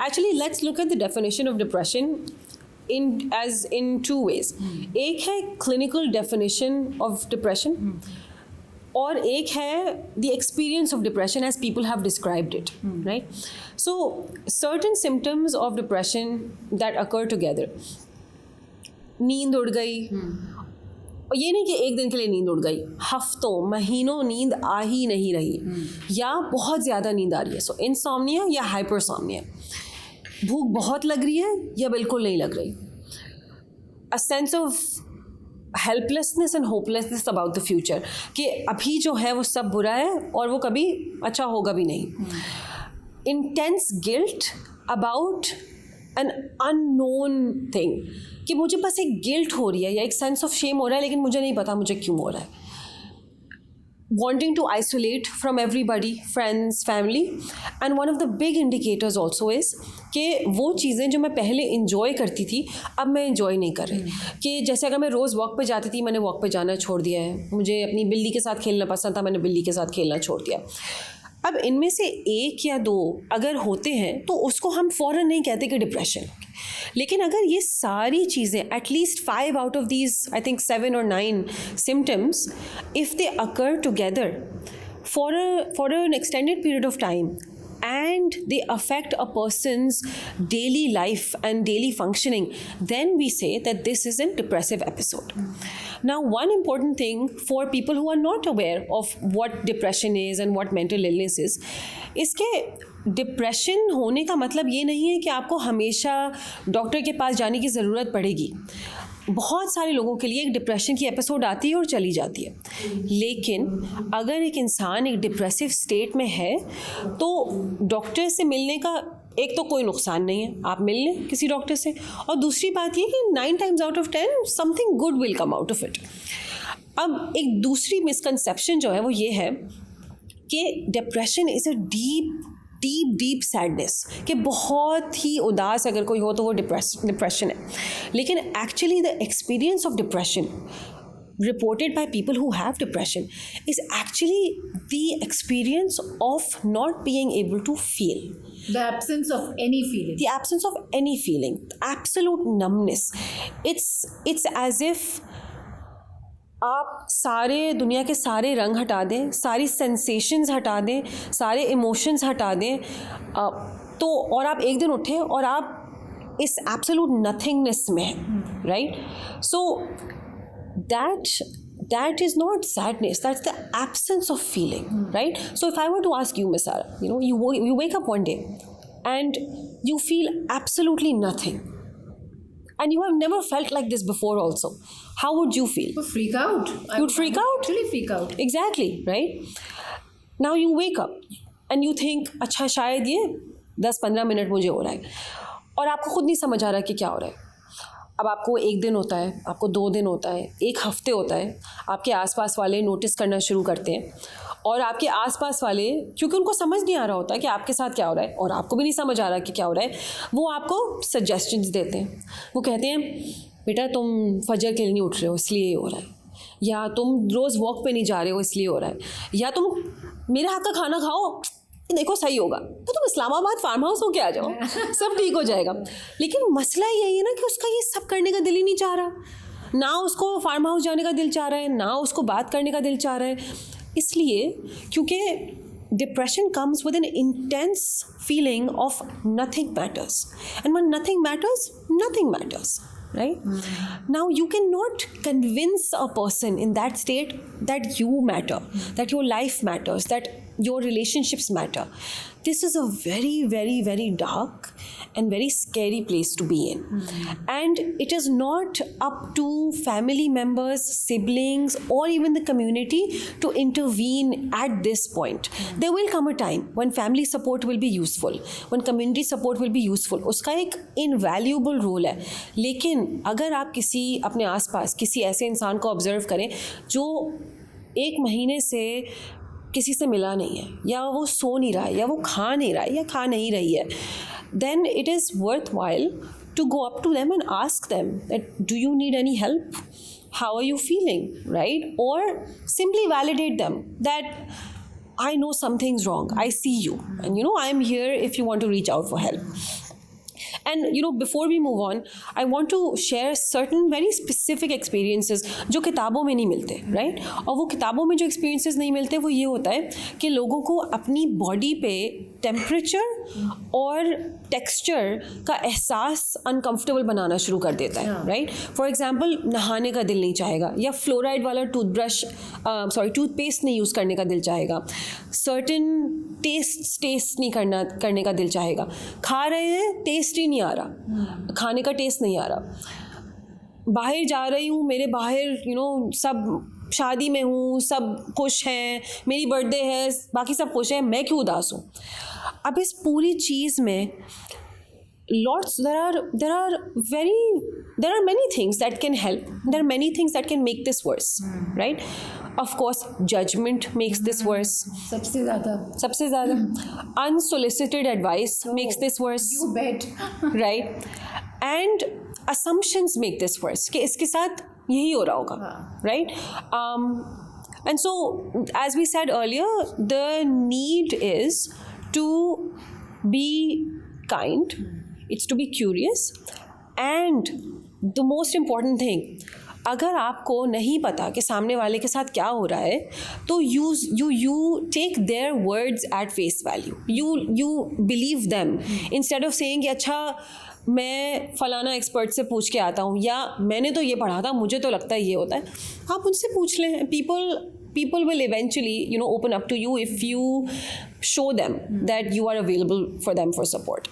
Actually, let's look at the definition of depression in two ways. एक है clinical definition of depression, और एक है the experience of depression as people have described it, right? So certain symptoms of depression that occur together. नींद उड़ गई, और ये नहीं कि एक दिन के लिए नींद उड़ गई, हफ्तों महीनों नींद आ ही नहीं रही, या बहुत ज़्यादा नींद आ रही है, सो इंसोम्निया या हाइपरसोम्निया. भूख बहुत लग रही है या बिल्कुल नहीं लग रही. A sense of helplessness and hopelessness about the future, कि अभी जो है वो सब बुरा है और वो कभी अच्छा होगा भी नहीं. Intense guilt about an unknown thing, कि मुझे बस एक गिल्ट हो रही है या एक सेंस ऑफ शेम हो रहा है, लेकिन मुझे नहीं पता मुझे क्यों हो रहा है. Wanting to isolate from everybody, friends, family, and one of the big indicators also is कि वो चीज़ें जो मैं पहले enjoy करती थी अब मैं enjoy नहीं कर रही. कि जैसे अगर मैं रोज़ वॉक पे जाती थी, मैंने वॉक पे जाना छोड़ दिया है. मुझे अपनी बिल्ली के साथ खेलना पसंद था, मैंने बिल्ली के साथ खेलना छोड़ दिया. अब इनमें से एक या दो अगर होते हैं तो उसको हम फ़ौरन नहीं कहते कि डिप्रेशन. लेकिन अगर ये सारी चीज़ें, at least 5 out of these, I think 7 or 9 symptoms, if they occur together for an extended period of time, and they affect a person's daily life and daily functioning, then we say that this is a depressive episode. Now, one important thing for people who are not aware of what depression is and what mental illness is, इसके depression होने का मतलब ये नहीं है कि आपको हमेशा डॉक्टर के पास जाने की ज़रूरत पड़ेगी. बहुत सारे लोगों के लिए एक डिप्रेशन की एपिसोड आती है और चली जाती है. लेकिन अगर एक इंसान एक डिप्रेसिव स्टेट में है तो डॉक्टर से मिलने का एक तो कोई नुकसान नहीं है, आप मिल लें किसी डॉक्टर से, और दूसरी बात ये कि 9 times out of 10 something good will come out of it. अब एक दूसरी मिसकंसेप्शन जो है वो ये है कि depression is a deep sadness, कि बहुत ही उदास अगर कोई हो तो वो डिप्रेशन है. लेकिन actually the experience of depression reported by people who have depression is actually the experience of not being able to feel. The absence of any feeling. The absence of any feeling. Absolute numbness. It's as if आप सारे दुनिया के सारे रंग हटा दें, सारी sensations हटा दें, सारे इमोशंस हटा दें, तो और आप एक दिन उठे और आप इस एब्सोल्यूट नथिंगनेस में हैं, right? So that is not sadness, that's the absence of feeling, right? So if I were to ask you, Miss Sarah, you wake up one day and you feel absolutely nothing, and you have never felt like this before also, how would you feel? You freak out. You'd freak out? Actually freak out. Exactly, right? Now you wake up and you think, अच्छा शायद ये 10-15 minute मुझे हो रहा है, और आपको खुद नहीं समझ आ रहा कि क्या हो रहा है. अब आपको 1 दिन होता है, आपको 2 दिन होता है, 1 हफ्ते होता है, आपके आसपास वाले नोटिस करना शुरू करते हैं, और आपके आसपास वाले, क्योंकि उनको समझ नहीं आ रहा होता कि आपके साथ क्या हो रहा है और आपको भी नहीं समझ आ रहा कि क्या हो रहा है, वो आपको सजेशंस देते हैं. वो कहते हैं बेटा तुम फजर के लिए नहीं उठ रहे हो इसलिए ये हो रहा है, या तुम रोज़ वॉक पे नहीं जा रहे हो इसलिए हो रहा है, या तुम मेरे हाथ का खाना खाओ देखो सही होगा, तो तुम इस्लामाबाद फार्म हाउस होके आ जाओ सब ठीक हो जाएगा. लेकिन मसला यही है ना कि उसका ये सब करने का दिल ही नहीं चाह रहा, ना उसको फार्म हाउस जाने का दिल चाह रहा है, ना उसको बात करने का दिल चाह रहा है. इसलिए क्योंकि depression comes with N intense feeling of nothing matters, and when nothing matters, right? Now you cannot convince a person in that state that you matter, that your life matters, that your relationships matter. This is a very, very, very dark and very scary place to be in. And it is not up to family members, siblings, or even the community to intervene at this point. There will come a time when family support will be useful, when community support will be useful. उसका एक invaluable role है. लेकिन अगर आप किसी अपने आसपास किसी ऐसे इंसान को ऑब्जर्व करें जो 1 महीने से किसी से मिला नहीं है, या वो सो नहीं रहा है, या वो खा नहीं रहा है, या खा नहीं रही है, then it is worthwhile to go up to them and ask them that do you need any help, how are you feeling, right? Or simply validate them that I know something's wrong, I see you, and I am here if you want to reach out for help. And before we move on, I want to share certain very specific experiences जो किताबों में नहीं मिलते, right? और वो किताबों में जो experiences नहीं मिलते वो ये होता है कि लोगों को अपनी body पे temperature और texture का एहसास uncomfortable बनाना शुरू कर देता है, right? For example, नहाने का दिल नहीं चाहेगा, या फ्लोराइड वाला टूथपेस्ट नहीं यूज़ करने का दिल चाहेगा, certain टेस्ट नहीं करने का दिल चाहेगा, खा रहे हैं टेस्ट ही नहीं आ रहा, खाने का टेस्ट नहीं आ रहा, बाहर जा रही हूँ, मेरे बाहर सब शादी में हूँ, सब खुश हैं, मेरी बर्थडे है, बाकी सब खुश हैं, मैं क्यों उदास हूँ. अब इस पूरी चीज़ में there are many things that can help. There are many things that can make this worse, right? Of course, judgment makes this worse. सबसे ज़्यादा. Unsolicited advice makes this worse. You bet. Right? And assumptions make this worse. कि इसके साथ यही हो रहा होगा, right? And so, as we said earlier, the need is to be kind. It's to be curious. And the most important thing, अगर आपको नहीं पता कि सामने वाले के साथ क्या हो रहा है, तो you take their words at face value. You believe them instead of saying कि अच्छा मैं फलाना एक्सपर्ट से पूछ के आता हूँ, या मैंने तो ये पढ़ा था, मुझे तो लगता है ये होता है. आप उनसे पूछ लें. People will eventually open up to you if you show them that you are available for them for support.